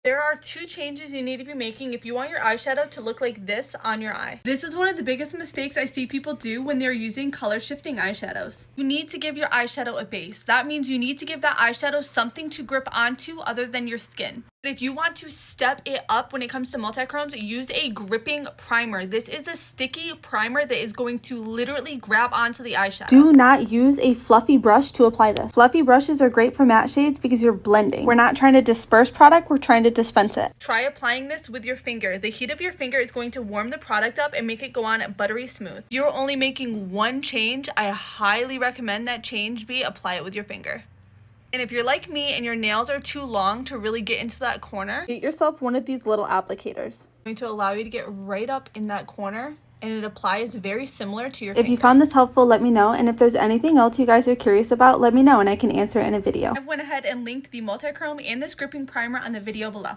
There are 2 changes you need to be making if you want your eyeshadow to look like this on your eye. This is one of the biggest mistakes I see people do when they're using color shifting eyeshadows. You need to give your eyeshadow a base. That means you need to give that eyeshadow something to grip onto other than your skin. But if you want to step it up when it comes to multichromes, use a gripping primer. This is a sticky primer that is going to literally grab onto the eyeshadow. Do not use a fluffy brush to apply this. Fluffy brushes are great for matte shades because you're blending. We're not trying to disperse product, we're trying to dispense it. Try applying this with your finger. The heat of your finger is going to warm the product up and make it go on buttery smooth. You're only making one change. I highly recommend that change be apply it with your finger. And if you're like me and your nails are too long to really get into that corner, Get yourself one of these little applicators. it's going to allow you to get right up in that corner, and it applies very similar to your If finger. you found this helpful, let me know. And if there's anything else you guys are curious about, let me know and I can answer it in a video. I went ahead and linked the multichrome and this gripping primer on the video below.